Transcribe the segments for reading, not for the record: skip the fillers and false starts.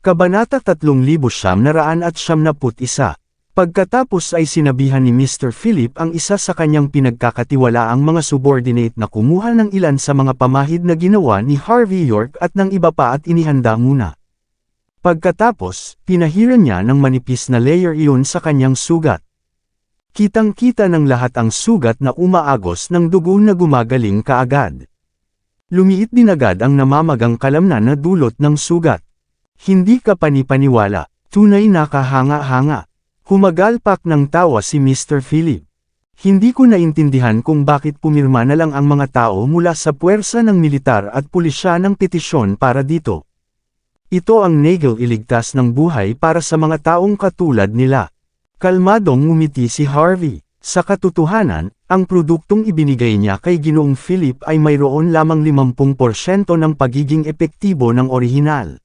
Kabanata 3991. Pagkatapos ay sinabihan ni Mr. Philip ang isa sa kanyang pinagkakatiwalaang mga subordinate na kumuha ng ilan sa mga pamahid na ginawa ni Harvey York at ng iba pa at inihanda muna. Pagkatapos, pinahiran niya ng manipis na layer iyon sa kanyang sugat. Kitang-kita ng lahat ang sugat na umaagos ng dugo na gumagaling kaagad. Lumiit din agad ang namamagang kalamnan na dulot ng sugat. Hindi ka panipaniwala, tunay na kahanga-hanga. Humagalpak ng tawa si Mr. Philip. Hindi ko naintindihan kung bakit pumirma na lang ang mga tao mula sa puwersa ng militar at pulisya ng petisyon para dito. Ito ang Nagel iligtas ng buhay para sa mga taong katulad nila. Kalmadong ngumiti si Harvey. Sa katotohanan, ang produktong ibinigay niya kay Ginoong Philip ay mayroon lamang 50% ng pagiging epektibo ng orihinal.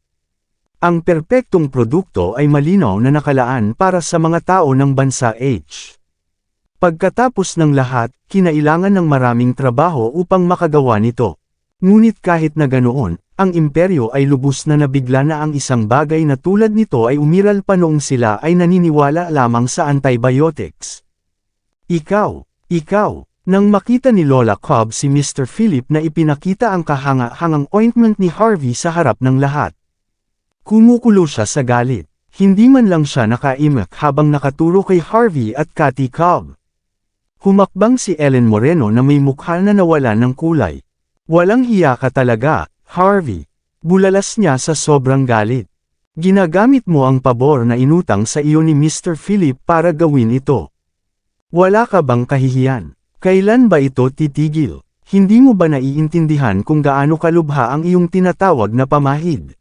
Ang perpektong produkto ay malinaw na nakalaan para sa mga tao ng bansa H. Pagkatapos ng lahat, kinailangan ng maraming trabaho upang makagawa nito. Ngunit kahit na ganoon, ang imperyo ay lubos na nabigla na ang isang bagay na tulad nito ay umiral pa noong sila ay naniniwala lamang sa antibiotics. Ikaw. Nang makita ni Lola Cobb si Mr. Philip na ipinakita ang kahanga-hangang ointment ni Harvey sa harap ng lahat. Kumukulo siya sa galit. Hindi man lang siya nakaimak habang nakaturo kay Harvey at Cathy Cobb. Humakbang si Ellen Moreno na may mukha na nawalan ng kulay. Walang hiya ka talaga, Harvey. Bulalas niya sa sobrang galit. Ginagamit mo ang pabor na inutang sa iyo ni Mr. Philip para gawin ito. Wala ka bang kahihiyan? Kailan ba ito titigil? Hindi mo ba naiintindihan kung gaano kalubha ang iyong tinatawag na pamahid?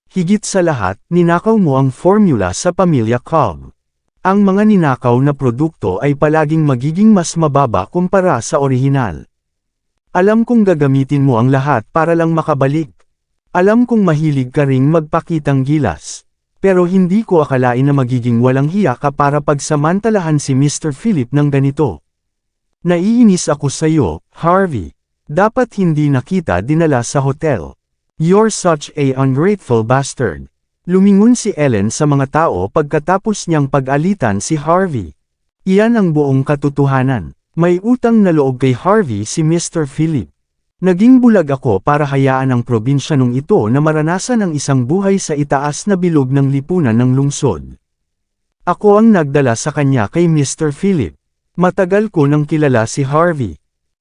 Higit sa lahat, ninakaw mo ang formula sa pamilya Cobb. Ang mga ninakaw na produkto ay palaging magiging mas mababa kumpara sa orihinal. Alam kong gagamitin mo ang lahat para lang makabalik. Alam kong mahilig ka ring magpakitang gilas. Pero hindi ko akalain na magiging walang hiya ka para pagsamantalahan si Mr. Philip ng ganito. Naiinis ako sa iyo, Harvey. Dapat hindi na kita dinala sa hotel. You're such a ungrateful bastard. Lumingon si Ellen sa mga tao pagkatapos niyang pag-alitan si Harvey. Iyan ang buong katotohanan. May utang na loob kay Harvey si Mr. Philip. Naging bulag ako para hayaan ang probinsya nung ito na maranasan ang isang buhay sa itaas na bilog ng lipunan ng lungsod. Ako ang nagdala sa kanya kay Mr. Philip. Matagal ko nang kilala si Harvey.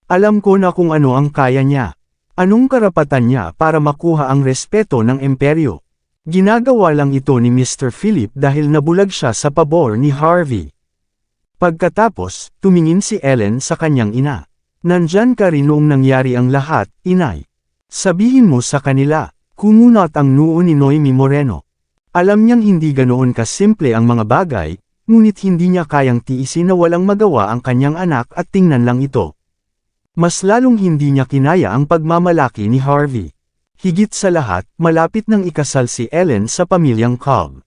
Alam ko na kung ano ang kaya niya. Anong karapatan niya para makuha ang respeto ng imperyo? Ginagawa lang ito ni Mr. Philip dahil nabulag siya sa pabor ni Harvey. Pagkatapos, tumingin si Ellen sa kanyang ina. Nandyan ka rin noong nangyari ang lahat, inay. Sabihin mo sa kanila, kumunat ang noo ni Noemi Moreno. Alam niyang hindi ganoon kasimple ang mga bagay, ngunit hindi niya kayang tiisin na walang magawa ang kanyang anak at tingnan lang ito. Mas lalong hindi niya kinaya ang pagmamalaki ni Harvey. Higit sa lahat, malapit nang ikasal si Ellen sa pamilyang Cobb.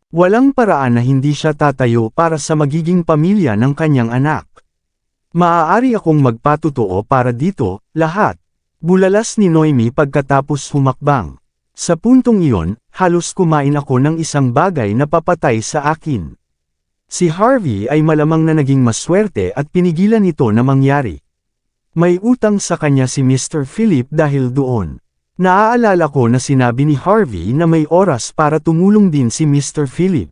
Walang paraan na hindi siya tatayo para sa magiging pamilya ng kanyang anak. Maaari akong magpatotoo para dito, lahat. Bulalas ni Noemi pagkatapos humakbang. Sa puntong iyon, halos kumain ako ng isang bagay na papatay sa akin. Si Harvey ay malamang na naging maswerte at pinigilan ito na mangyari. May utang sa kanya si Mr. Philip dahil doon. Naaalala ko na sinabi ni Harvey na may oras para tumulong din si Mr. Philip.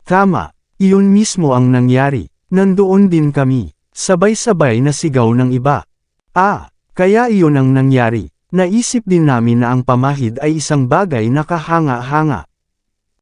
Tama, iyon mismo ang nangyari. Nandoon din kami. Sabay-sabay na sigaw ng iba. Kaya iyon ang nangyari. Naisip din namin na ang pamahid ay isang bagay na kahanga-hanga.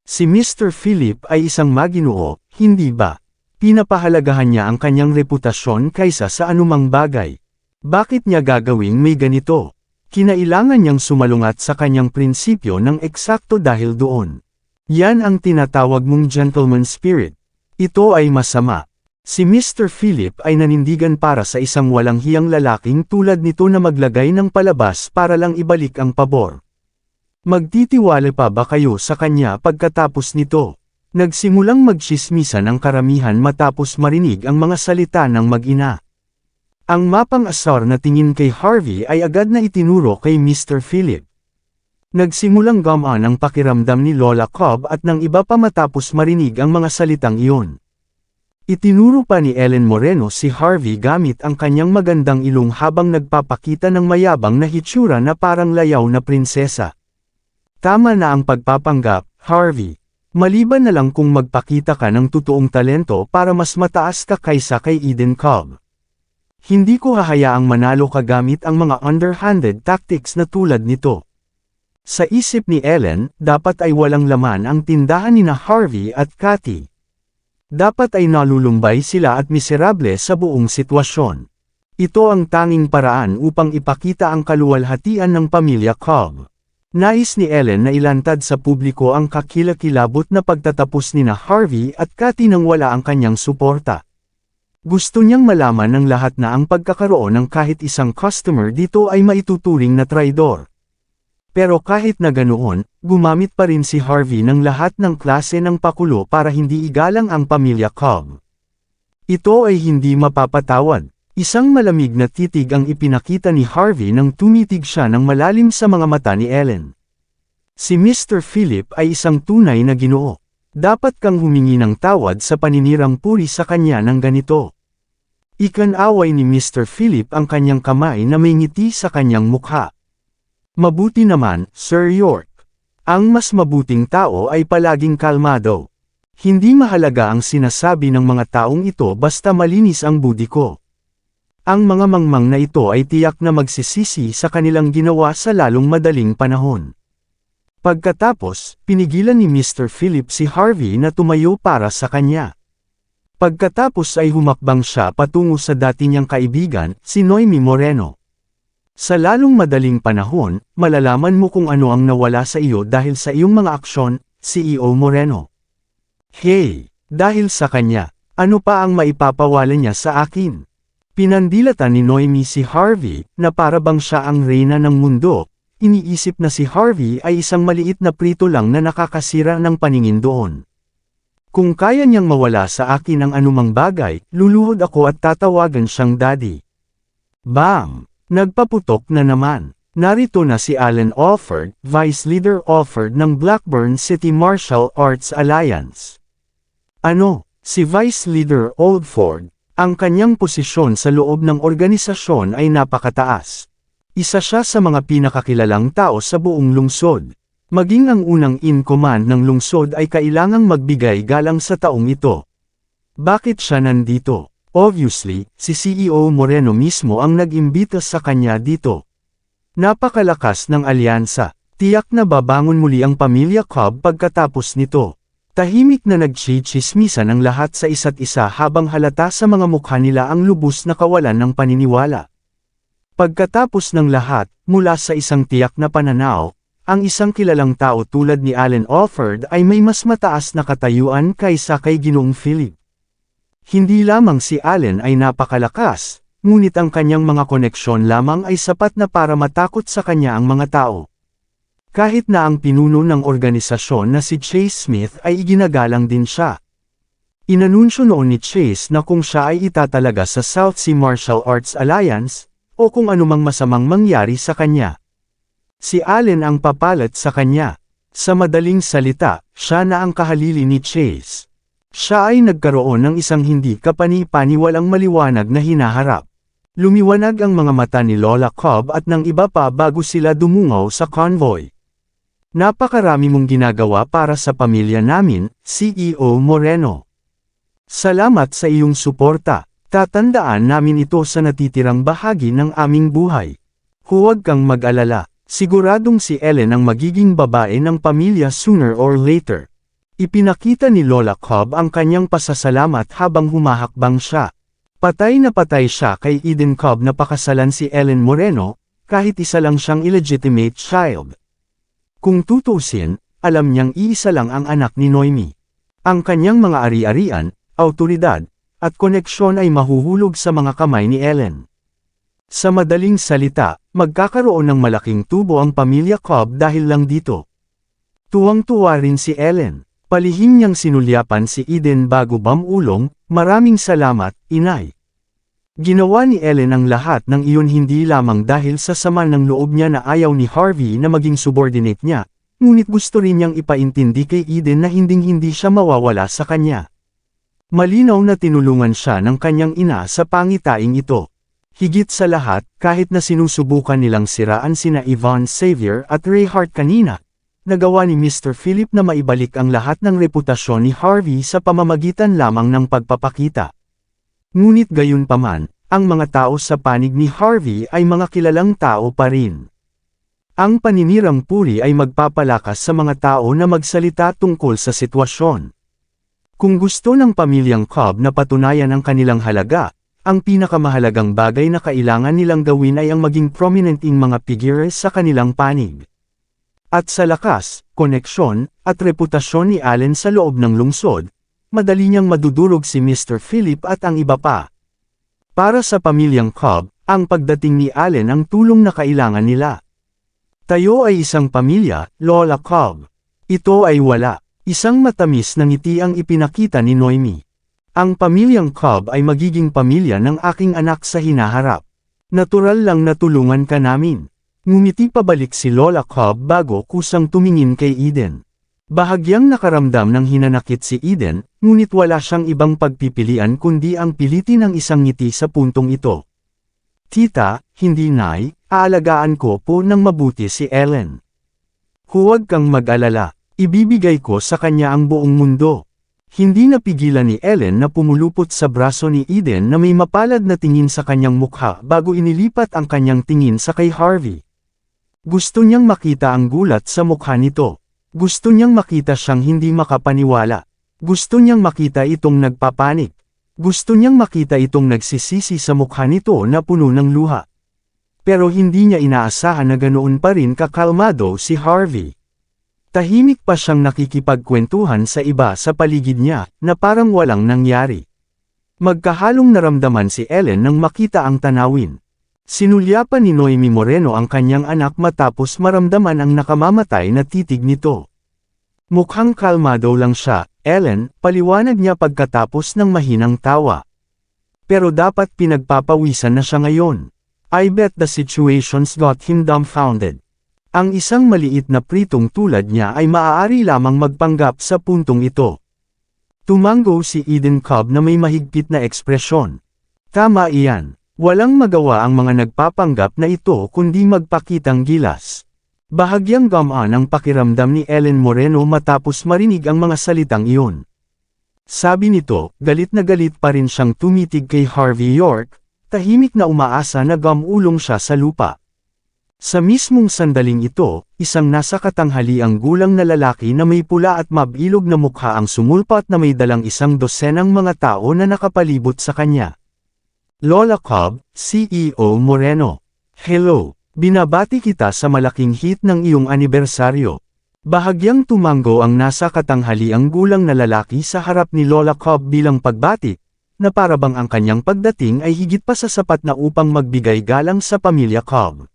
Si Mr. Philip ay isang maginoo, hindi ba? Pinapahalagahan niya ang kanyang reputasyon kaysa sa anumang bagay. Bakit niya gagawing may ganito? Kinailangan niyang sumalungat sa kanyang prinsipyo ng eksakto dahil doon. Yan ang tinatawag mong gentleman spirit. Ito ay masama. Si Mr. Philip ay nanindigan para sa isang walang hiyang lalaking tulad nito na maglagay ng palabas para lang ibalik ang pabor. Magtitiwala pa ba kayo sa kanya pagkatapos nito? Nagsimulang magtsismisan ang karamihan matapos marinig ang mga salita ng mag-ina. Ang mapang-asar na tingin kay Harvey ay agad na itinuro kay Mr. Philip. Nagsimulang gumaan ang pakiramdam ni Lola Cobb at ng iba pa matapos marinig ang mga salitang iyon. Itinuro pa ni Ellen Moreno si Harvey gamit ang kanyang magandang ilong habang nagpapakita ng mayabang na hitsura na parang layaw na prinsesa. Tama na ang pagpapanggap, Harvey. Maliban na lang kung magpakita ka ng totoong talento para mas mataas ka kaysa kay Eden Cobb. Hindi ko hahayaang manalo ka gamit ang mga underhanded tactics na tulad nito. Sa isip ni Ellen, dapat ay walang laman ang tindahan ni na Harvey at Cathy. Dapat ay nalulumbay sila at miserable sa buong sitwasyon. Ito ang tanging paraan upang ipakita ang kaluwalhatian ng pamilya Cobb. Nais ni Ellen na ilantad sa publiko ang kakilakilabot na pagtatapos ni na Harvey at Cathy nang wala ang kanyang suporta. Gusto niyang malaman ng lahat na ang pagkakaroon ng kahit isang customer dito ay maituturing na traidor. Pero kahit na ganoon, gumamit pa rin si Harvey ng lahat ng klase ng pakulo para hindi igalang ang pamilya Cobb. Ito ay hindi mapapatawad. Isang malamig na titig ang ipinakita ni Harvey nang tumitig siya ng malalim sa mga mata ni Ellen. Si Mr. Philip ay isang tunay na ginoo. Dapat kang humingi ng tawad sa paninirang puri sa kanya ng ganito. Ikan-away ni Mr. Philip ang kanyang kamay na may ngiti sa kanyang mukha. Mabuti naman, Sir York. Ang mas mabuting tao ay palaging kalmado. Hindi mahalaga ang sinasabi ng mga taong ito basta malinis ang budi ko. Ang mga mangmang na ito ay tiyak na magsisisi sa kanilang ginawa sa lalong madaling panahon. Pagkatapos, pinigilan ni Mr. Philip si Harvey na tumayo para sa kanya. Pagkatapos ay humakbang siya patungo sa dati niyang kaibigan, si Noemi Moreno. Sa lalong madaling panahon, malalaman mo kung ano ang nawala sa iyo dahil sa iyong mga aksyon, CEO Moreno. Hey, dahil sa kanya, ano pa ang maipapawala niya sa akin? Pinandilatan ni Noemi si Harvey, na para bang siya ang reyna ng mundo. Iniisip na si Harvey ay isang maliit na prito lang na nakakasira ng paningin doon. Kung kaya niyang mawala sa akin ang anumang bagay, luluhod ako at tatawagan siyang daddy. Bam! Nagpaputok na naman. Narito na si Alan Alford, Vice Leader Alford ng Blackburn City Martial Arts Alliance. Ano, si Vice Leader Alford, ang kanyang posisyon sa loob ng organisasyon ay napakataas. Isa siya sa mga pinakakilalang tao sa buong lungsod. Maging ang unang in-command ng lungsod ay kailangang magbigay galang sa taong ito. Bakit siya nandito? Obviously, si CEO Moreno mismo ang nag-imbita sa kanya dito. Napakalakas ng alyansa. Tiyak na babangon muli ang pamilya Cobb pagkatapos nito. Tahimik na nagchichismisan ang lahat sa isa't isa habang halata sa mga mukha nila ang lubos na kawalan ng paniniwala. Pagkatapos ng lahat, mula sa isang tiyak na pananaw, ang isang kilalang tao tulad ni Alan Alford ay may mas mataas na katayuan kaysa kay Ginoong Philip. Hindi lamang si Allen ay napakalakas, ngunit ang kanyang mga koneksyon lamang ay sapat na para matakot sa kanya ang mga tao. Kahit na ang pinuno ng organisasyon na si Chase Smith ay iginagalang din siya. Inanunsyo noon ni Chase na kung siya ay itatalaga sa South Sea Martial Arts Alliance, o kung anumang masamang mangyari sa kanya. Si Allen ang papalat sa kanya. Sa madaling salita, siya na ang kahalili ni Chase. Siya ay nagkaroon ng isang hindi kapani-paniwalang maliwanag na hinaharap. Lumiwanag ang mga mata ni Lola Cobb at ng iba pa bago sila dumungaw sa convoy. Napakarami mong ginagawa para sa pamilya namin, CEO Moreno. Salamat sa iyong suporta. Tatandaan namin ito sa natitirang bahagi ng aming buhay. Huwag kang mag-alala. Siguradong si Ellen ang magiging babae ng pamilya sooner or later. Ipinakita ni Lola Cobb ang kanyang pasasalamat habang humahakbang siya. Patay na patay siya kay Eden Cobb na pakasalan si Ellen Moreno, kahit isa lang siyang illegitimate child. Kung tutusin, alam niyang iisa lang ang anak ni Noemi. Ang kanyang mga ari-arian, awtoridad, at koneksyon ay mahuhulog sa mga kamay ni Ellen. Sa madaling salita, magkakaroon ng malaking tubo ang pamilya Cobb dahil lang dito. Tuwang-tuwa rin si Ellen. Palihim niyang sinulyapan si Eden bago bamulong, maraming salamat, inay. Ginawa ni Ellen ang lahat ng iyon hindi lamang dahil sa sama ng loob niya na ayaw ni Harvey na maging subordinate niya, ngunit gusto rin niyang ipaintindi kay Eden na hinding-hindi siya mawawala sa kanya. Malinaw na tinulungan siya ng kanyang ina sa pangitaing ito. Higit sa lahat, kahit na sinusubukan nilang siraan sina Yvonne Xavier at Ray Hart kanina, nagawa ni Mr. Philip na maibalik ang lahat ng reputasyon ni Harvey sa pamamagitan lamang ng pagpapakita. Ngunit gayunpaman, ang mga tao sa panig ni Harvey ay mga kilalang tao pa rin. Ang paninirang puri ay magpapalakas sa mga tao na magsalita tungkol sa sitwasyon. Kung gusto ng pamilyang Cobb na patunayan ang kanilang halaga, ang pinakamahalagang bagay na kailangan nilang gawin ay ang maging prominenting mga figures sa kanilang panig. At sa lakas, koneksyon, at reputasyon ni Allen sa loob ng lungsod, madali niyang madudurog si Mr. Philip at ang iba pa. Para sa pamilyang Cobb, ang pagdating ni Allen ang tulong na kailangan nila. Tayo ay isang pamilya, Lola Cobb. Ito ay wala. Isang matamis na ngiti ang ipinakita ni Noemi. Ang pamilyang Cobb ay magiging pamilya ng aking anak sa hinaharap. Natural lang na tulungan ka namin. Ngumiti pabalik si Lola Cobb bago kusang tumingin kay Eden. Bahagyang nakaramdam ng hinanakit si Eden, ngunit wala siyang ibang pagpipilian kundi ang pilitin ng isang ngiti sa puntong ito. Tita, hindi nay, aalagaan ko po ng mabuti si Ellen. Huwag kang mag-alala, ibibigay ko sa kanya ang buong mundo. Hindi napigilan ni Ellen na pumulupot sa braso ni Eden na may mapalad na tingin sa kanyang mukha bago inilipat ang kanyang tingin sa kay Harvey. Gusto niyang makita ang gulat sa mukha nito. Gusto niyang makita siyang hindi makapaniwala. Gusto niyang makita itong nagpapanik. Gusto niyang makita itong nagsisisi sa mukha nito na puno ng luha. Pero hindi niya inaasahan na ganoon pa rin kakalmado si Harvey. Tahimik pa siyang nakikipagkwentuhan sa iba sa paligid niya, na parang walang nangyari. Magkahalong naramdaman si Ellen nang makita ang tanawin. Sinulyapan ni Noemi Moreno ang kanyang anak matapos maramdaman ang nakamamatay na titig nito. Mukhang kalmado lang siya, Ellen, paliwanag niya pagkatapos ng mahinang tawa. Pero dapat pinagpapawisan na siya ngayon. I bet the situation's got him dumbfounded. Ang isang maliit na pritong tulad niya ay maaari lamang magpanggap sa puntong ito. Tumango si Eden Cobb na may mahigpit na ekspresyon. Tama iyan. Walang magawa ang mga nagpapanggap na ito kundi magpakitang gilas. Bahagyang gamaan ang pakiramdam ni Ellen Moreno matapos marinig ang mga salitang iyon. Sabi nito, galit na galit pa rin siyang tumitig kay Harvey York, tahimik na umaasa na gamulong siya sa lupa. Sa mismong sandaling ito, isang nasa katanghaliang gulang na lalaki na may pula at mabilog na mukha ang sumulpat na may dalang isang dosenang mga tao na nakapalibot sa kanya. Lola Cobb, CEO Moreno. Hello, binabati kita sa malaking hit ng iyong anibersaryo. Bahagyang tumango ang nasa katanghaliang gulang na lalaki sa harap ni Lola Cobb bilang pagbati, na parabang ang kanyang pagdating ay higit pa sa sapat na upang magbigay galang sa pamilya Cobb.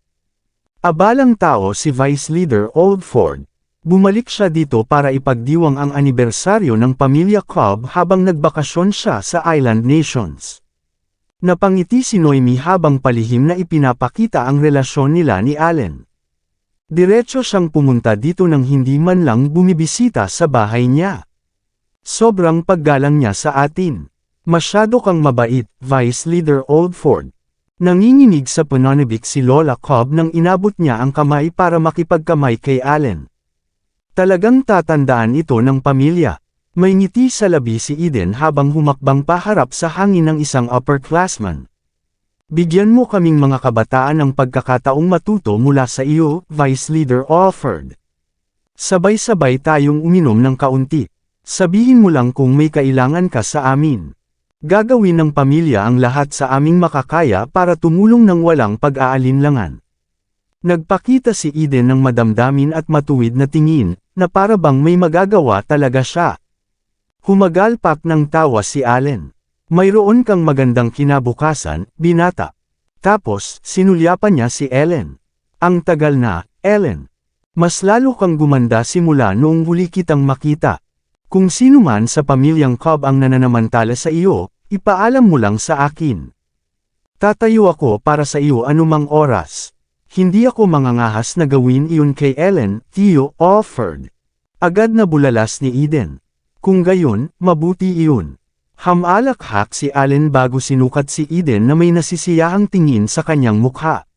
Abalang tao si Vice Leader Oldford. Bumalik siya dito para ipagdiwang ang anibersaryo ng pamilya Cobb habang nagbakasyon siya sa Island Nations. Napangiti si Noemi habang palihim na ipinapakita ang relasyon nila ni Allen. Diretso siyang pumunta dito nang hindi man lang bumibisita sa bahay niya. Sobrang paggalang niya sa atin. Masyado kang mabait, Vice Leader Oldford. Nanginginig sa pananabik si Lola Cobb nang inabot niya ang kamay para makipagkamay kay Allen. Talagang tatandaan ito ng pamilya. May ngiti sa labi si Eden habang humakbang paharap sa hangin ng isang upperclassman. Bigyan mo kaming mga kabataan ng pagkakataong matuto mula sa iyo, Vice Leader Alford. Sabay-sabay tayong uminom ng kaunti. Sabihin mo lang kung may kailangan ka sa amin. Gagawin ng pamilya ang lahat sa aming makakaya para tumulong ng walang pag-aalinlangan. Nagpakita si Eden ng madamdamin at matuwid na tingin, na para bang may magagawa talaga siya. Humagalpak ng tawa si Allen. Mayroon kang magandang kinabukasan, binata. Tapos, sinulyapan niya si Ellen. Ang tagal na, Ellen. Mas lalo kang gumanda simula noong huli kitang makita. Kung sino man sa pamilyang Cobb ang nananamantala sa iyo, ipaalam mo lang sa akin. Tatayo ako para sa iyo anumang oras. Hindi ako mangangahas na gawin iyon kay Ellen, Theo offered. Agad na bulalas ni Eden. Kung gayon, mabuti iyon. Hamalakhak si Allen bago sinukat si Eden na may nasisiyahang tingin sa kanyang mukha.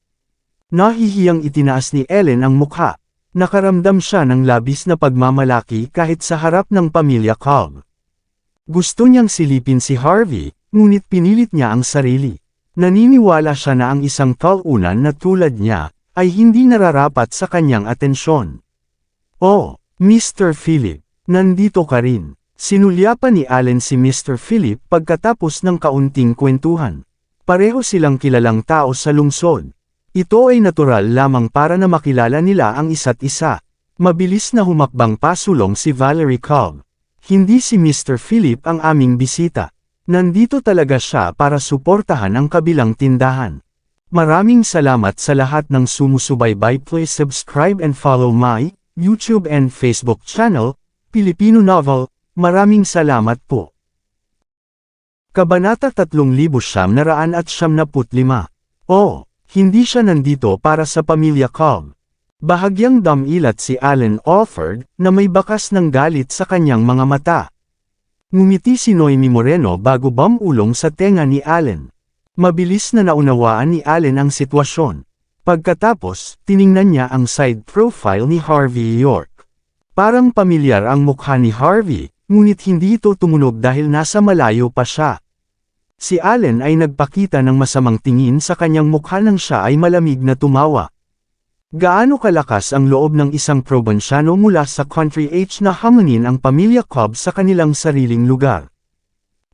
Nahihiyang itinaas ni Ellen ang mukha. Nakaramdam siya ng labis na pagmamalaki kahit sa harap ng pamilya Cobb. Gusto niyang silipin si Harvey, ngunit pinilit niya ang sarili. Naniniwala siya na ang isang talunan na tulad niya, ay hindi nararapat sa kanyang atensyon. Oh, Mr. Philip, nandito ka rin. Sinulyapan ni Allen si Mr. Philip pagkatapos ng kaunting kwentuhan. Pareho silang kilalang tao sa lungsod. Ito ay natural lamang para na makilala nila ang isa't isa. Mabilis na humakbang pasulong si Valerie Cobb. Hindi si Mr. Philip ang aming bisita. Nandito talaga siya para suportahan ang kabilang tindahan. Maraming salamat sa lahat ng sumusubaybay. Please subscribe and follow my YouTube and Facebook channel, Filipino Novel. Maraming salamat po. Kabanata 3995. Oh, hindi siya nandito para sa pamilya Cobb. Bahagyang damilat si Allen offered na may bakas ng galit sa kanyang mga mata. Ngumiti si Noemi Moreno bago bumulong sa tenga ni Allen. Mabilis na naunawaan ni Allen ang sitwasyon. Pagkatapos, tiningnan niya ang side profile ni Harvey York. Parang pamilyar ang mukha ni Harvey, ngunit hindi ito tumunog dahil nasa malayo pa siya. Si Allen ay nagpakita ng masamang tingin sa kanyang mukha nang siya ay malamig na tumawa. Gaano kalakas ang loob ng isang probinsyano mula sa country age na hanganin ang pamilya Cobb sa kanilang sariling lugar.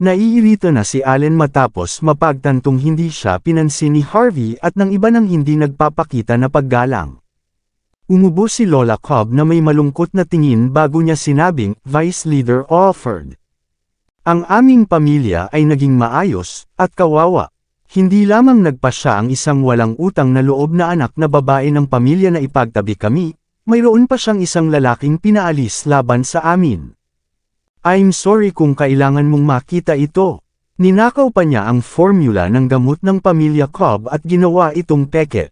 Naiirita na si Allen matapos mapagtantong hindi siya pinansin ni Harvey at ng iba nang hindi nagpapakita na paggalang. Umubo si Lola Cobb na may malungkot na tingin bago niya sinabing, Vice Leader offered. Ang aming pamilya ay naging maayos, at kawawa. Hindi lamang nagpasya ang isang walang utang na loob na anak na babae ng pamilya na ipagtabi kami, mayroon pa siyang isang lalaking pinaalis laban sa amin. I'm sorry kung kailangan mong makita ito. Ninakaw pa niya ang formula ng gamot ng pamilya Cobb at ginawa itong peke.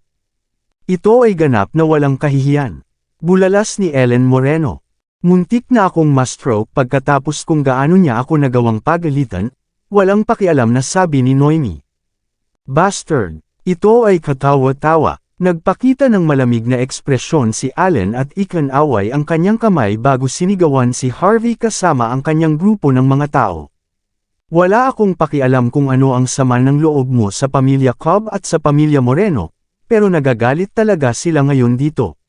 Ito ay ganap na walang kahihiyan. Bulalas ni Ellen Moreno. Muntik na akong ma-stroke pagkatapos kung gaano niya ako nagawang pagalitan, walang pakialam na sabi ni Noemi. Bastard! Ito ay katawa-tawa. Nagpakita ng malamig na ekspresyon si Allen at ikinaway ang kanyang kamay bago sinigawan si Harvey kasama ang kanyang grupo ng mga tao. Wala akong pakialam kung ano ang sama ng loob mo sa pamilya Cobb at sa pamilya Moreno, pero nagagalit talaga sila ngayon dito.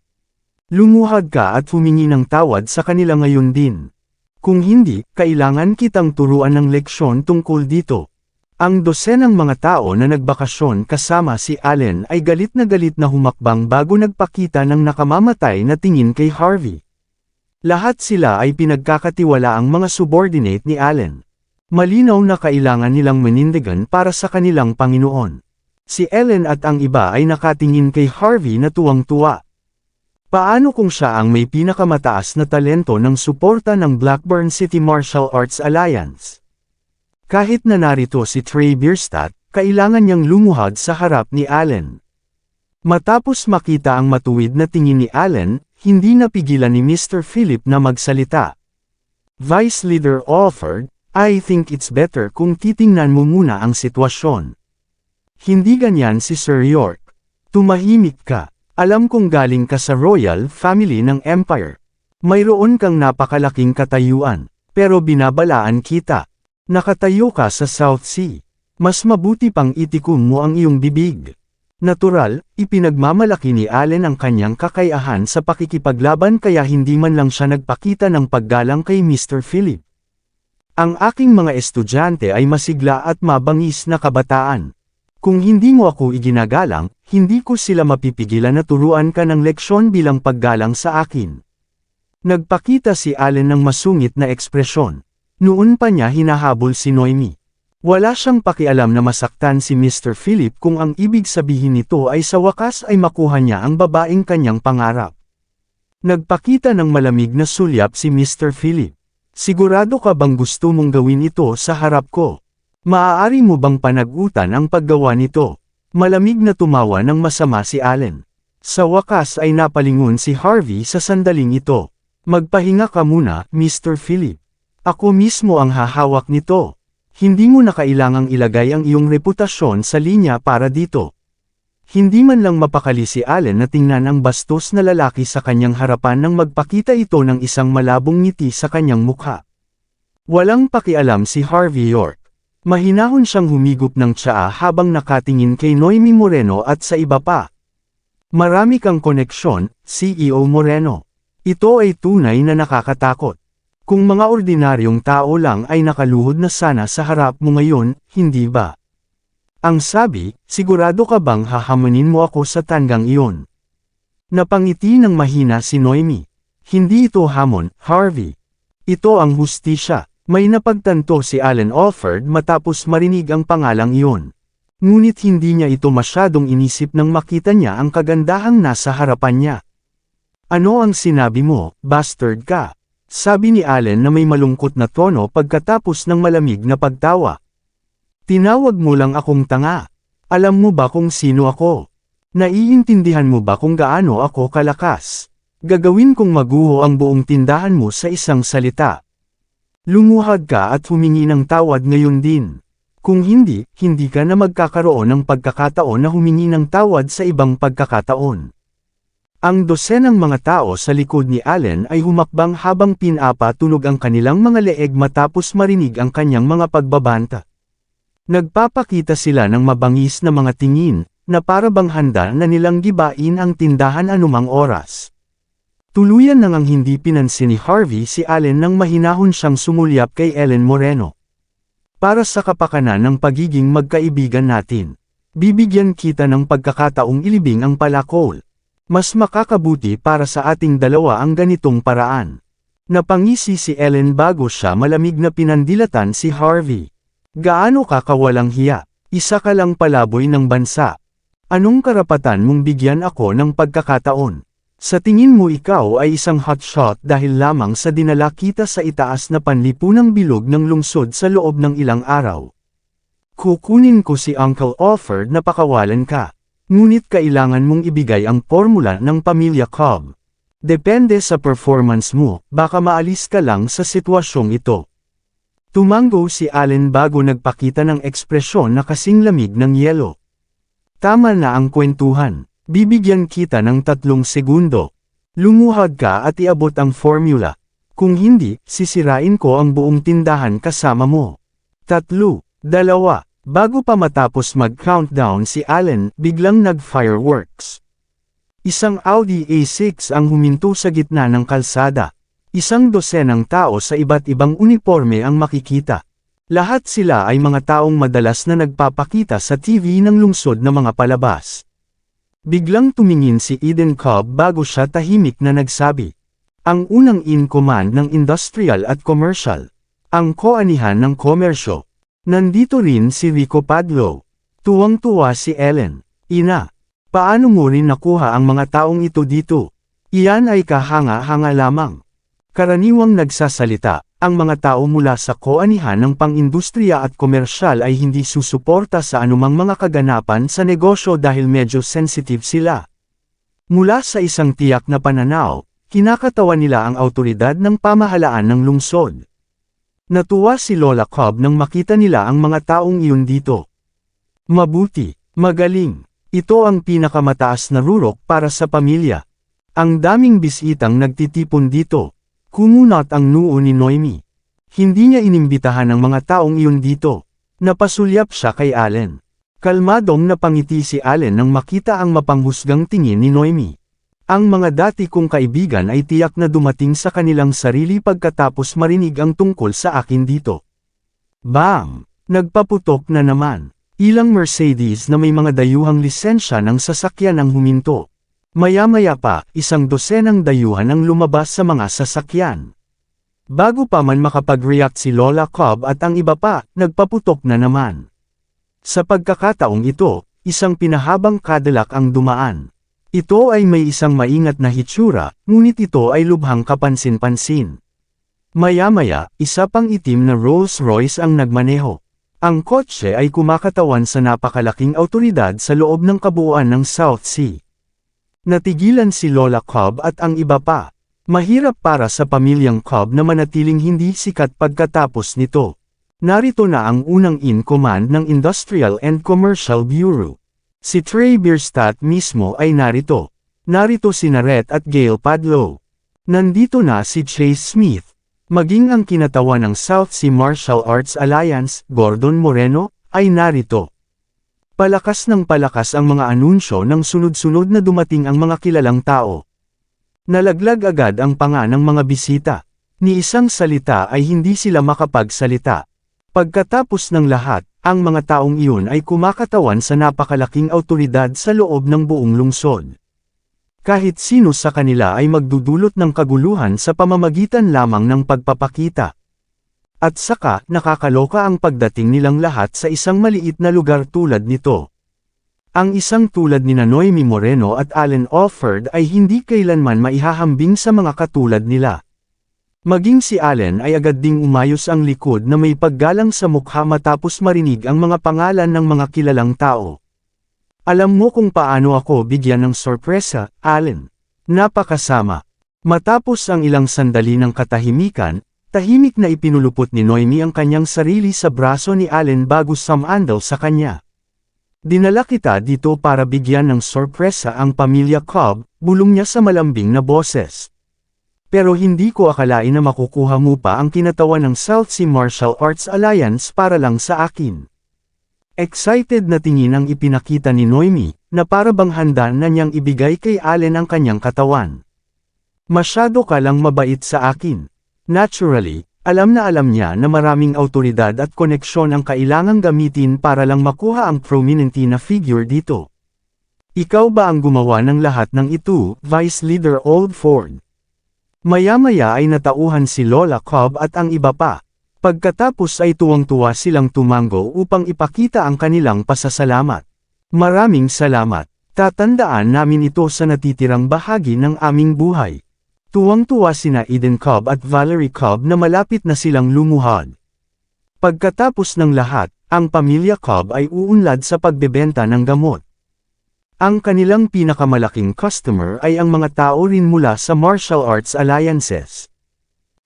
Lumuhad ka at humingi ng tawad sa kanila ngayon din. Kung hindi, kailangan kitang turuan ng leksyon tungkol dito. Ang dosenang mga tao na nagbakasyon kasama si Allen ay galit na humakbang bago nagpakita ng nakamamatay na tingin kay Harvey. Lahat sila ay pinagkakatiwalaang mga subordinate ni Allen. Malinaw na kailangan nilang manindigan para sa kanilang Panginoon. Si Ellen at ang iba ay nakatingin kay Harvey na tuwang-tuwa. Paano kung siya ang may pinakamataas na talento ng suporta ng Blackburn City Martial Arts Alliance? Kahit na narito si Trey Bierstadt, kailangan niyang lumuhad sa harap ni Allen. Matapos makita ang matuwid na tingin ni Allen, hindi napigilan ni Mr. Philip na magsalita. Vice Leader offered, I think it's better kung titingnan mo muna ang sitwasyon. Hindi ganyan si Sir York. Tumahimik ka. Alam kong galing ka sa royal family ng Empire. Mayroon kang napakalaking katayuan, pero binabalaan kita. Nakatayo ka sa South Sea. Mas mabuti pang itikom mo ang iyong bibig. Natural, ipinagmamalaki ni Allen ang kanyang kakayahan sa pakikipaglaban kaya hindi man lang siya nagpakita ng paggalang kay Mr. Philip. Ang aking mga estudyante ay masigla at mabangis na kabataan. Kung hindi mo ako iginagalang, hindi ko sila mapipigilan na turuan ka ng leksyon bilang paggalang sa akin. Nagpakita si Allen ng masungit na ekspresyon. Noon pa niya hinahabol si Noemi. Wala siyang pakialam na masaktan si Mr. Philip kung ang ibig sabihin nito ay sa wakas ay makuha niya ang babaeng kanyang pangarap. Nagpakita ng malamig na sulyap si Mr. Philip. Sigurado ka bang gusto mong gawin ito sa harap ko? Maaari mo bang panagutan ang paggawa nito? Malamig na tumawa ng masama si Allen. Sa wakas ay napalingon si Harvey sa sandaling ito. Magpahinga ka muna, Mr. Philip. Ako mismo ang hahawak nito. Hindi mo na kailangang ilagay ang iyong reputasyon sa linya para dito. Hindi man lang mapakali si Allen na tingnan ang bastos na lalaki sa kanyang harapan nang magpakita ito ng isang malabong ngiti sa kanyang mukha. Walang pakialam si Harvey York. Mahinahon siyang humigop ng tsaa habang nakatingin kay Noemi Moreno at sa iba pa. Marami kang koneksyon, CEO Moreno. Ito ay tunay na nakakatakot. Kung mga ordinaryong tao lang ay nakaluhod na sana sa harap mo ngayon, hindi ba? Ang sabi, sigurado ka bang hahamanin mo ako sa tanggang iyon? Napangiti ng mahina si Noemi. Hindi ito hamon, Harvey. Ito ang hustisya. May napagtanto si Allen Alford matapos marinig ang pangalang iyon. Ngunit hindi niya ito masyadong inisip nang makita niya ang kagandahang nasa harapan niya. Ano ang sinabi mo, bastard ka? Sabi ni Allen na may malungkot na tono pagkatapos ng malamig na pagtawa. Tinawag mo lang akong tanga. Alam mo ba kung sino ako? Naiintindihan mo ba kung gaano ako kalakas? Gagawin kong maguho ang buong tindahan mo sa isang salita. Lumuhad ka at humingi ng tawad ngayon din. Kung hindi, hindi ka na magkakaroon ng pagkakataon na humingi ng tawad sa ibang pagkakataon. Ang dosenang mga tao sa likod ni Allen ay humakbang habang pinapatunog ang kanilang mga leeg matapos marinig ang kanyang mga pagbabanta. Nagpapakita sila ng mabangis na mga tingin, na para bang handa na nilang gibain ang tindahan anumang oras. Tuluyan nang hindi pinansin ni Harvey si Allen nang mahinahon siyang sumulyap kay Ellen Moreno. Para sa kapakanan ng pagiging magkaibigan natin, bibigyan kita ng pagkakataong ilibing ang palakol. Mas makakabuti para sa ating dalawa ang ganitong paraan. Napangisi si Ellen bago siya malamig na pinandilatan si Harvey. Gaano ka kawalang hiya? Isa ka lang palaboy ng bansa. Anong karapatan mong bigyan ako ng pagkakataon? Sa tingin mo ikaw ay isang hotshot dahil lamang sa dinala kita sa itaas na panlipunang bilog ng lungsod sa loob ng ilang araw. Kukunin ko si Uncle Alford na pakawalan ka. Ngunit kailangan mong ibigay ang formula ng pamilya Cobb. Depende sa performance mo, baka maalis ka lang sa sitwasyong ito. Tumango si Allen bago nagpakita ng ekspresyon na kasing lamig ng yelo. Tama na ang kwentuhan. Bibigyan kita ng 3 segundo. Lumuhad ka at iabot ang formula. Kung hindi, sisirain ko ang buong tindahan kasama mo. 3, 2, bago pa matapos mag-countdown si Allen, biglang nag-fireworks. Isang Audi A6 ang huminto sa gitna ng kalsada. Isang dosenang tao sa iba't ibang uniforme ang makikita. Lahat sila ay mga taong madalas na nagpapakita sa TV ng lungsod na mga palabas. Biglang tumingin si Eden Cobb bago siya tahimik na nagsabi. Ang unang in-command ng industrial at commercial. Ang koanihan ng komersyo. Nandito rin si Rico Padlo. Tuwang-tuwa si Ellen. Ina, paano mo rin nakuha ang mga taong ito dito? Iyan ay kahanga-hanga lamang. Karaniwang nagsasalita, ang mga tao mula sa koanihan ng pang-industriya at komersyal ay hindi susuporta sa anumang mga kaganapan sa negosyo dahil medyo sensitive sila. Mula sa isang tiyak na pananaw, kinakatawan nila ang awtoridad ng pamahalaan ng lungsod. Natuwa si Lola Cobb nang makita nila ang mga taong iyon dito. Mabuti, magaling, ito ang pinakamataas na rurok para sa pamilya. Ang daming bisitang nagtitipon dito. Kumunat ang noo ni Noemi. Hindi niya inimbitahan ang mga taong iyon dito. Napasulyap siya kay Allen. Kalmadong napangiti si Allen nang makita ang mapanghusgang tingin ni Noemi. Ang mga dati kong kaibigan ay tiyak na dumating sa kanilang sarili pagkatapos marinig ang tungkol sa akin dito. Bam! Nagpaputok na naman. Ilang Mercedes na may mga dayuhang lisensya ng sasakyan ang huminto. Maya-maya pa, isang dosenang dayuhan ang lumabas sa mga sasakyan. Bago pa man makapag-react si Lola Cobb at ang iba pa, nagpaputok na naman. Sa pagkakataong ito, isang pinahabang Cadillac ang dumaan. Ito ay may isang maingat na hitsura, ngunit ito ay lubhang kapansin-pansin. Maya-maya, isa pang itim na Rolls-Royce ang nagmaneho. Ang kotse ay kumakatawan sa napakalaking awtoridad sa loob ng kabuuan ng South Sea. Natigilan si Lola Cobb at ang iba pa. Mahirap para sa pamilyang Cobb na manatiling hindi sikat pagkatapos nito. Narito na ang unang in command ng Industrial and Commercial Bureau. Si Trey Bierstadt mismo ay narito. Narito si Rhett at Gail Padlow. Nandito na si Chase Smith. Maging ang kinatawan ng South Sea Martial Arts Alliance, Gordon Moreno, ay narito. Palakas ng palakas ang mga anunsyo ng sunod-sunod na dumating ang mga kilalang tao. Nalaglag agad ang panga ng mga bisita. Ni isang salita ay hindi sila makapagsalita. Pagkatapos ng lahat, ang mga taong iyon ay kumakatawan sa napakalaking awtoridad sa loob ng buong lungsod. Kahit sino sa kanila ay magdudulot ng kaguluhan sa pamamagitan lamang ng pagpapakita. At saka, nakakaloka ang pagdating nilang lahat sa isang maliit na lugar tulad nito. Ang isang tulad ni Noemi Moreno at Allen Alford ay hindi kailanman maihahambing sa mga katulad nila. Maging si Allen ay agad ding umayos ang likod na may paggalang sa mukha matapos marinig ang mga pangalan ng mga kilalang tao. Alam mo kung paano ako bigyan ng sorpresa, Allen. Napakasama. Matapos ang ilang sandali ng katahimikan, tahimik na ipinulupot ni Noemi ang kanyang sarili sa braso ni Allen bago sumandal sa kanya. Dinala kita dito para bigyan ng sorpresa ang pamilya Cobb, bulong niya sa malambing na boses. Pero hindi ko akalain na makukuha mo pa ang kinatawan ng South Sea Martial Arts Alliance para lang sa akin. Excited na tingin ang ipinakita ni Noemi, na para bang handa na niyang ibigay kay Allen ang kanyang katawan. Masyado ka lang mabait sa akin. Naturally, alam niya na maraming awtoridad at koneksyon ang kailangang gamitin para lang makuha ang prominent na figure dito. Ikaw ba ang gumawa ng lahat ng ito, Vice Leader Oldford? Maya-maya ay natauhan si Lola Cobb at ang iba pa. Pagkatapos ay tuwang-tuwa silang tumango upang ipakita ang kanilang pasasalamat. Maraming salamat. Tatandaan namin ito sa natitirang bahagi ng aming buhay. Tuwang-tuwa sina Eden Cobb at Valerie Cobb na malapit na silang lumuhod. Pagkatapos ng lahat, ang pamilya Cobb ay uunlad sa pagbebenta ng gamot. Ang kanilang pinakamalaking customer ay ang mga tao rin mula sa Martial Arts Alliances.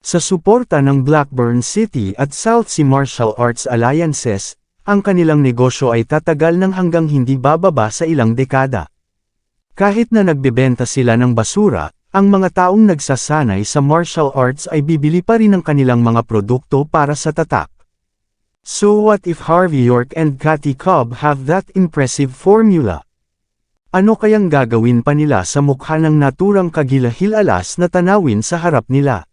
Sa suporta ng Blackburn City at South Sea Martial Arts Alliances, ang kanilang negosyo ay tatagal ng hanggang hindi bababa sa ilang dekada. Kahit na nagbebenta sila ng basura, ang mga taong nagsasanay sa martial arts ay bibili pa rin ng kanilang mga produkto para sa tatak. So what if Harvey York and Kathy Cobb have that impressive formula? Ano kayang gagawin pa nila sa mukha ng naturang kagilahil-alas na tanawin sa harap nila?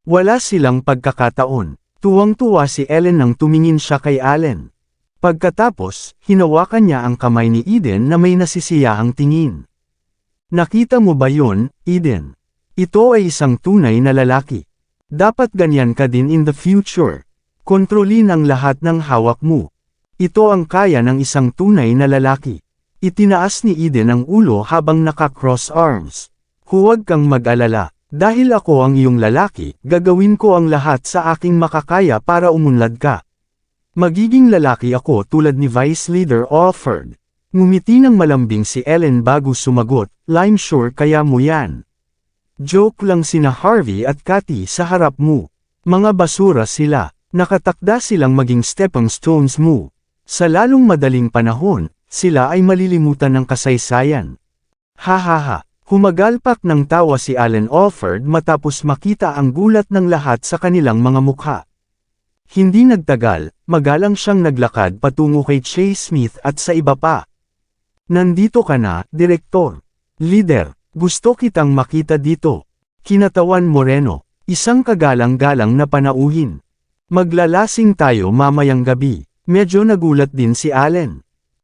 Wala silang pagkakataon. Tuwang-tuwa si Ellen nang tumingin siya kay Allen. Pagkatapos, hinawakan niya ang kamay ni Eden na may nasisiyahang tingin. Nakita mo ba yun, Eden? Ito ay isang tunay na lalaki. Dapat ganyan ka din in the future. Kontrolin ang lahat ng hawak mo. Ito ang kaya ng isang tunay na lalaki. Itinaas ni Eden ang ulo habang naka-cross arms. Huwag kang mag-alala. Dahil ako ang iyong lalaki, gagawin ko ang lahat sa aking makakaya para umunlad ka. Magiging lalaki ako tulad ni Vice Leader Alford. Ngumiti ng malambing si Ellen bago sumagot, I'm sure kaya mo yan. Joke lang sina Harvey at Kathy sa harap mo. Mga basura sila, nakatakda silang maging stepping stones mo. Sa lalong madaling panahon, sila ay malilimutan ng kasaysayan. Ha, humagalpak ng tawa si Allen Alford matapos makita ang gulat ng lahat sa kanilang mga mukha. Hindi nagtagal, magalang siyang naglakad patungo kay Chase Smith at sa iba pa. Nandito ka na, Direktor. Leader, gusto kitang makita dito. Kinatawan Moreno, isang kagalang-galang na panauhin. Maglalasing tayo mamayang gabi. Medyo nagulat din si Allen.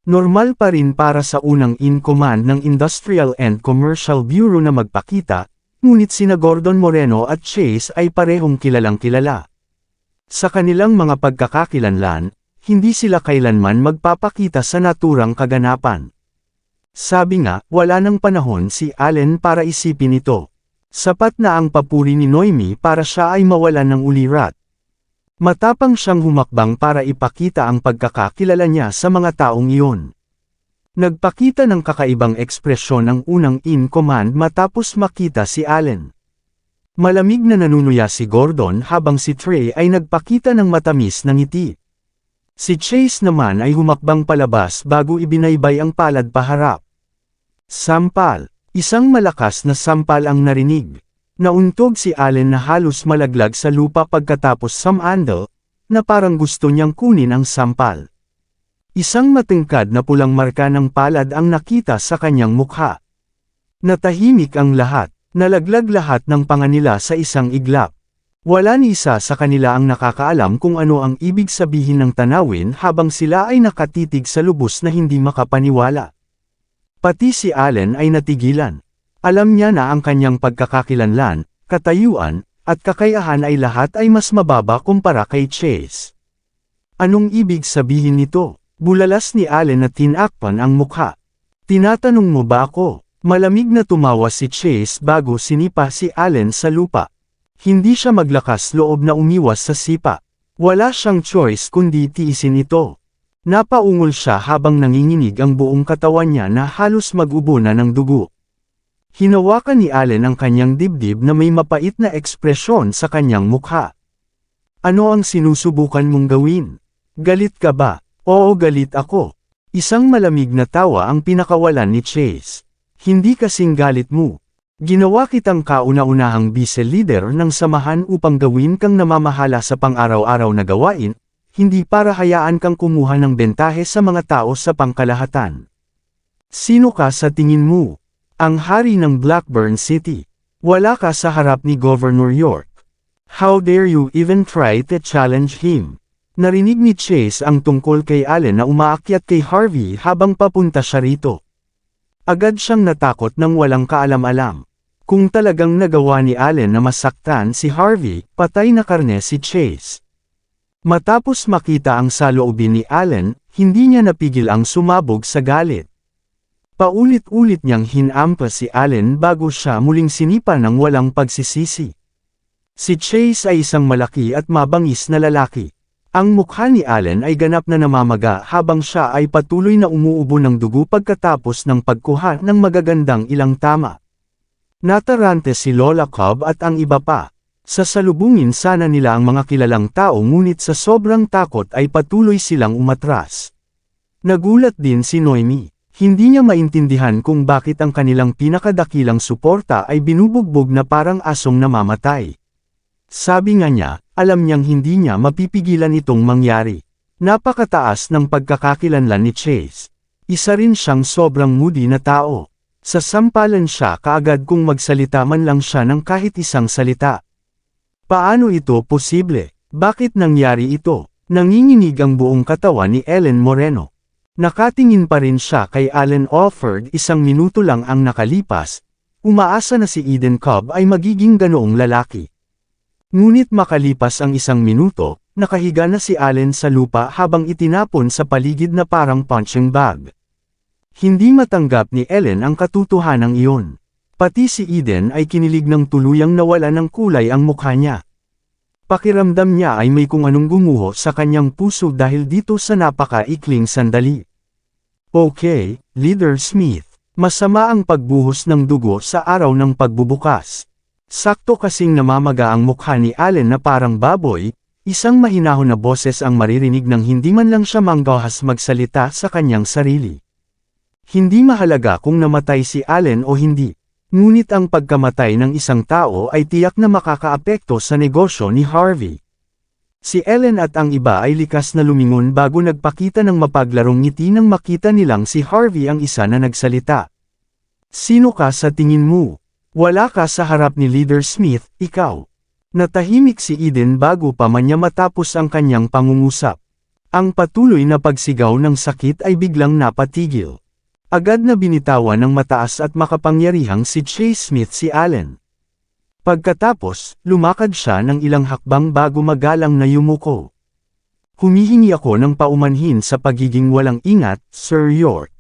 Normal pa rin para sa unang in command ng Industrial and Commercial Bureau na magpakita, ngunit sina Gordon Moreno at Chase ay parehong kilalang-kilala. Sa kanilang mga pagkakakilanlan, hindi sila kailanman magpapakita sa naturang kaganapan. Sabi nga, wala nang panahon si Allen para isipin ito. Sapat na ang papuri ni Noemi para siya ay mawalan ng ulirat. Matapang siyang humakbang para ipakita ang pagkakakilala niya sa mga taong iyon. Nagpakita ng kakaibang ekspresyon ang unang in command matapos makita si Allen. Malamig na nanunuya si Gordon habang si Trey ay nagpakita ng matamis na ngiti. Si Chase naman ay humakbang palabas bago ibinaybay ang palad paharap. Sampal. Isang malakas na sampal ang narinig. Nauntog si Allen na halos malaglag sa lupa pagkatapos samandal, na parang gusto niyang kunin ang sampal. Isang matingkad na pulang marka ng palad ang nakita sa kanyang mukha. Natahimik ang lahat, nalaglag lahat ng panganila sa isang iglap. Wala ni isa sa kanila ang nakakaalam kung ano ang ibig sabihin ng tanawin habang sila ay nakatitig sa lubos na hindi makapaniwala. Pati si Allen ay natigilan. Alam niya na ang kanyang pagkakakilanlan, katayuan, at kakayahan ay lahat ay mas mababa kumpara kay Chase. Anong ibig sabihin nito? Bulalas ni Allen na tinakpan ang mukha. Tinatanong mo ba ako? Malamig na tumawa si Chase bago sinipa si Allen sa lupa. Hindi siya maglakas loob na umiwas sa sipa. Wala siyang choice kundi tiisin ito. Napaungol siya habang nanginginig ang buong katawan niya na halos mag-ubo na ng dugo. Hinawakan ni Allen ang kanyang dibdib na may mapait na ekspresyon sa kanyang mukha. Ano ang sinusubukan mong gawin? Galit ka ba? Oo, galit ako. Isang malamig na tawa ang pinakawalan ni Chase. Hindi kasing galit mo. Ginawa kitang kauna-unahang vice leader ng samahan upang gawin kang namamahala sa pang-araw-araw na gawain, hindi para hayaan kang kumuha ng bentahe sa mga tao sa pangkalahatan. Sino ka sa tingin mo? Ang hari ng Blackburn City. Wala ka sa harap ni Governor York. How dare you even try to challenge him? Narinig ni Chase ang tungkol kay Allen na umaakyat kay Harvey habang papunta siya rito. Agad siyang natakot nang walang kaalam-alam. Kung talagang nagawa ni Allen na masaktan si Harvey, patay na karne si Chase. Matapos makita ang saloobin ni Allen, hindi niya napigil ang sumabog sa galit. Paulit-ulit niyang hinampas si Allen bago siya muling sinipa ng walang pagsisisi. Si Chase ay isang malaki at mabangis na lalaki. Ang mukha ni Allen ay ganap na namamaga habang siya ay patuloy na umuubo ng dugo pagkatapos ng pagkuha ng magagandang ilang tama. Natarante si Lola Cobb at ang iba pa. Sasalubungin sana nila ang mga kilalang tao ngunit sa sobrang takot ay patuloy silang umatras. Nagulat din si Noemi. Hindi niya maintindihan kung bakit ang kanilang pinakadakilang suporta ay binubugbog na parang asong namamatay. Sabi nga niya, alam niyang hindi niya mapipigilan itong mangyari. Napakataas ng pagkakakilanlan ni Chase. Isa rin siyang sobrang moody na tao. Sasampalan siya kaagad kung magsalita man lang siya ng kahit isang salita. Paano ito posible? Bakit nangyari ito? Nanginginig ang buong katawan ni Ellen Moreno. Nakatingin pa rin siya kay Allen Alford. 1 minuto lang ang nakalipas. Umaasa na si Eden Cobb ay magiging ganoong lalaki. Ngunit makalipas ang 1 minuto, nakahiga na si Allen sa lupa habang itinapon sa paligid na parang punching bag. Hindi matanggap ni Ellen ang katotohanan iyon. Pati si Eden ay kinilig ng tuluyang nawala ng kulay ang mukha niya. Pakiramdam niya ay may kung anong gumuho sa kanyang puso dahil dito sa napaka-ikling sandali. Okay, Leader Smith. Masama ang pagbuhos ng dugo sa araw ng pagbubukas. Sakto kasing namamaga ang mukha ni Allen na parang baboy, isang mahinahon na boses ang maririnig nang hindi man lang siya manggahas magsalita sa kanyang sarili. Hindi mahalaga kung namatay si Allen o hindi. Ngunit ang pagkamatay ng isang tao ay tiyak na makakaapekto sa negosyo ni Harvey. Si Ellen at ang iba ay likas na lumingon bago nagpakita ng mapaglarong ngiti nang makita nilang si Harvey ang isa na nagsalita. Sino ka sa tingin mo? Wala ka sa harap ni Leader Smith, ikaw. Natahimik si Eden bago pa man niya matapos ang kanyang pangungusap. Ang patuloy na pagsigaw ng sakit ay biglang napatigil. Agad na binitawan ng mataas at makapangyarihang si Chase Smith si Allen. Pagkatapos, lumakad siya ng ilang hakbang bago magalang na yumuko. Humihingi ako ng paumanhin sa pagiging walang ingat, Sir York.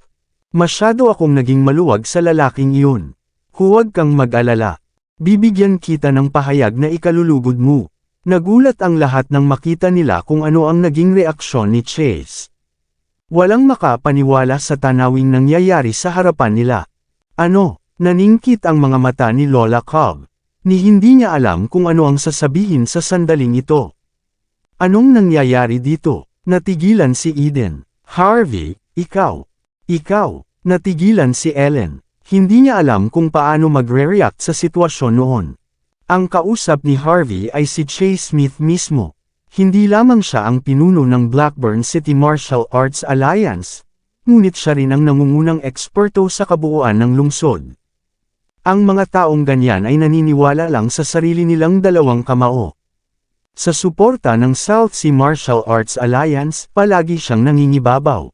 Masyado akong naging maluwag sa lalaking iyon. Huwag kang mag-alala. Bibigyan kita ng pahayag na ikalulugod mo. Nagulat ang lahat nang makita nila kung ano ang naging reaksyon ni Chase. Walang makapaniwala sa tanawing nangyayari sa harapan nila. Ano? Naningkit ang mga mata ni Lola Cobb. Ni hindi niya alam kung ano ang sasabihin sa sandaling ito. Anong nangyayari dito? Natigilan si Eden. Harvey, ikaw. Ikaw. Natigilan si Ellen. Hindi niya alam kung paano magre-react sa sitwasyon noon. Ang kausap ni Harvey ay si Chase Smith mismo. Hindi lamang siya ang pinuno ng Blackburn City Martial Arts Alliance, ngunit siya rin ang nangungunang eksperto sa kabuuan ng lungsod. Ang mga taong ganyan ay naniniwala lang sa sarili nilang dalawang kamao. Sa suporta ng South Sea Martial Arts Alliance, palagi siyang nangingibabaw.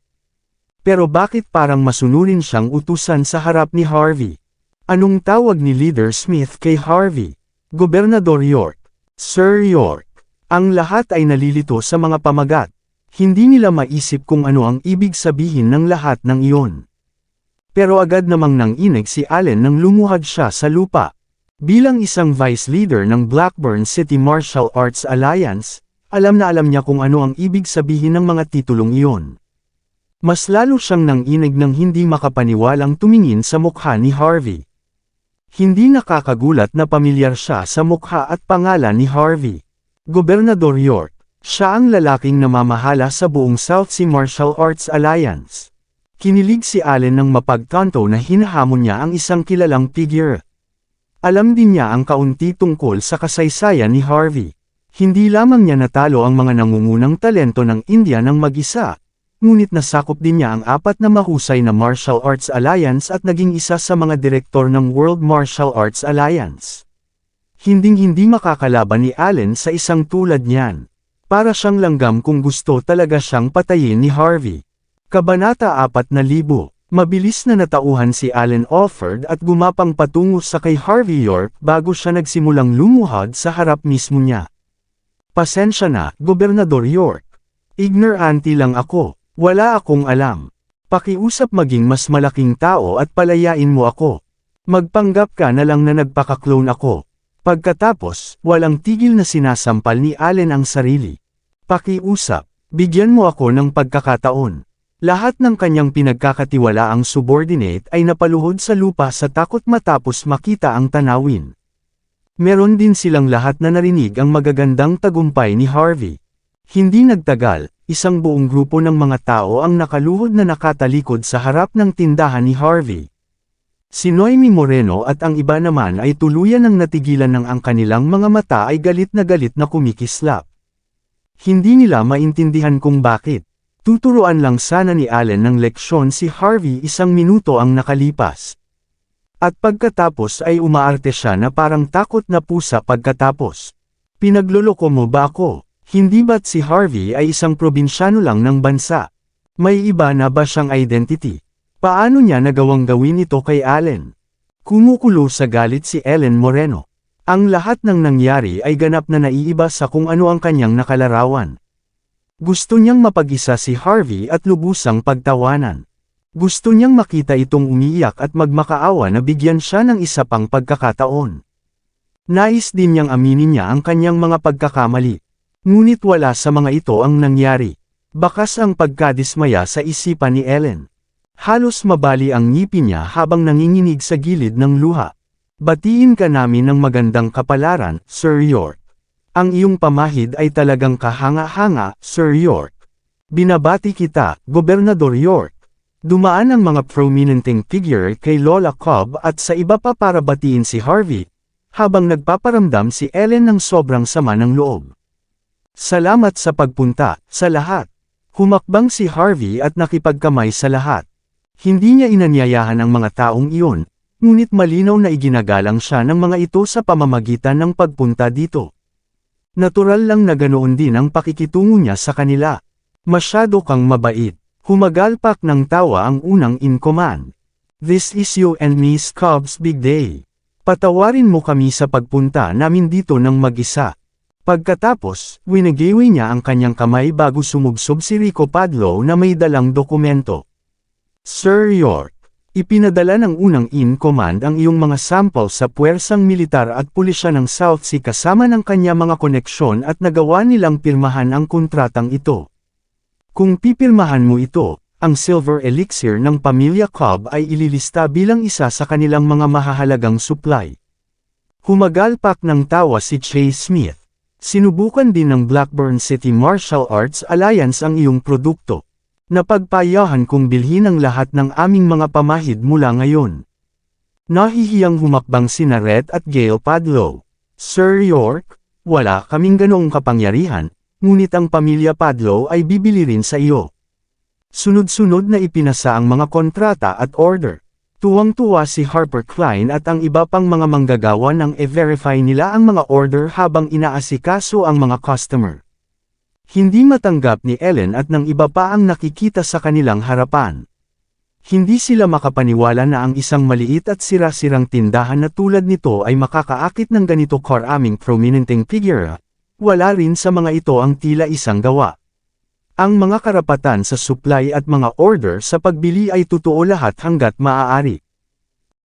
Pero bakit parang masunurin siyang utusan sa harap ni Harvey? Anong tawag ni Leader Smith kay Harvey? Gobernador York. Sir York. Ang lahat ay nalilito sa mga pamagat. Hindi nila maisip kung ano ang ibig sabihin ng lahat ng iyon. Pero agad namang nanginig si Allen nang lumuhad siya sa lupa. Bilang isang vice leader ng Blackburn City Martial Arts Alliance, alam na alam niya kung ano ang ibig sabihin ng mga titulong iyon. Mas lalo siyang nanginig nang hindi makapaniwalang tumingin sa mukha ni Harvey. Hindi nakakagulat na pamilyar siya sa mukha at pangalan ni Harvey. Gobernador York, siya ang lalaking namamahala sa buong South Sea Martial Arts Alliance. Kinilig si Allen nang mapagtanto na hinahamon niya ang isang kilalang figure. Alam din niya ang kaunti tungkol sa kasaysayan ni Harvey. Hindi lamang niya natalo ang mga nangungunang talento ng India ng mag-isa, ngunit nasakop din niya ang 4 na mahusay na Martial Arts Alliance at naging isa sa mga direktor ng World Martial Arts Alliance. Hinding-hindi makakalaban ni Allen sa isang tulad niyan. Para siyang langgam kung gusto talaga siyang patayin ni Harvey. Kabanata 4,000. Mabilis na natauhan si Allen Alford at gumapang patungo sa kay Harvey York bago siya nagsimulang lumuhad sa harap mismo niya. Pasensya na, Gobernador York. Ignorante lang ako. Wala akong alam. Pakiusap maging mas malaking tao at palayain mo ako. Magpanggap ka na lang na nagpaka-clone ako. Pagkatapos, walang tigil na sinasampal ni Allen ang sarili. Pakiusap, bigyan mo ako ng pagkakataon. Lahat ng kanyang pinagkakatiwalaang subordinate ay napaluhod sa lupa sa takot matapos makita ang tanawin. Meron din silang lahat na narinig ang magagandang tagumpay ni Harvey. Hindi nagtagal, isang buong grupo ng mga tao ang nakaluhod na nakatalikod sa harap ng tindahan ni Harvey. Si Noemi Moreno at ang iba naman ay tuluyan ng natigilan nang ang kanilang mga mata ay galit na kumikislap. Hindi nila maintindihan kung bakit. Tuturuan lang sana ni Allen ng leksyon si Harvey 1 minuto ang nakalipas. At pagkatapos ay umaarte siya na parang takot na pusa pagkatapos. Pinagloloko mo ba ako? Hindi ba't si Harvey ay isang probinsyano lang ng bansa? May iba na ba siyang identity? Paano niya nagawang gawin ito kay Allen? Kumukulo sa galit si Ellen Moreno. Ang lahat ng nangyari ay ganap na naiiba sa kung ano ang kanyang nakalarawan. Gusto niyang mapag-isa si Harvey at lubusang pagtawanan. Gusto niyang makita itong umiiyak at magmakaawa na bigyan siya ng isa pang pagkakataon. Nais din niyang aminin niya ang kanyang mga pagkakamali. Ngunit wala sa mga ito ang nangyari. Bakas ang pagkadismaya sa isipan ni Ellen. Halos mabali ang ngipin niya habang nanginginig sa gilid ng luha. Batiin ka namin ng magandang kapalaran, Sir York. Ang iyong pamahid ay talagang kahanga-hanga, Sir York. Binabati kita, Gobernador York. Dumaan ang mga prominenteng figure kay Lola Cobb at sa iba pa para batiin si Harvey, habang nagpaparamdam si Ellen ng sobrang sama ng loob. Salamat sa pagpunta, sa lahat. Humakbang si Harvey at nakipagkamay sa lahat. Hindi niya inanyayahan ang mga taong iyon, ngunit malinaw na iginagalang siya ng mga ito sa pamamagitan ng pagpunta dito. Natural lang na ganoon din ang pakikitungo niya sa kanila. Masyado kang mabait. Humagalpak ng tawa ang unang in command. This is you and Miss Cobb's big day. Patawarin mo kami sa pagpunta namin dito ng mag-isa. Pagkatapos, winagiwi niya ang kanyang kamay bago sumubsob si Rico Padlo na may dalang dokumento. Sir York, Ipinadala ng unang in-command ang iyong mga sample sa puwersang militar at pulisya ng South Sea kasama ng kanya mga koneksyon at nagawa nilang pirmahan ang kontratang ito. Kung pipirmahan mo ito, ang Silver Elixir ng pamilya Cobb ay ililista bilang isa sa kanilang mga mahahalagang supply. Humagalpak ng tawa si Chase Smith. Sinubukan din ng Blackburn City Martial Arts Alliance ang iyong produkto. Napagpayahan kong bilhin ang lahat ng aming mga pamahid mula ngayon. Nahihiyang humakbang sina Red at Gale Padlow. Sir York, wala kaming ganoong kapangyarihan, ngunit ang pamilya Padlow ay bibili rin sa iyo. Sunod-sunod na ipinasa ang mga kontrata at order. Tuwang-tuwa si Harper Klein at ang iba pang mga manggagawa nang e-verify nila ang mga order habang inaasikaso ang mga customer. Hindi matanggap ni Ellen at ng iba pa ang nakikita sa kanilang harapan. Hindi sila makapaniwala na ang isang maliit at sira-sirang tindahan na tulad nito ay makakaakit ng ganito karaming prominenteng figure. Wala rin sa mga ito ang tila isang gawa. Ang mga karapatan sa supply at mga order sa pagbili ay totoo lahat hanggat maaari.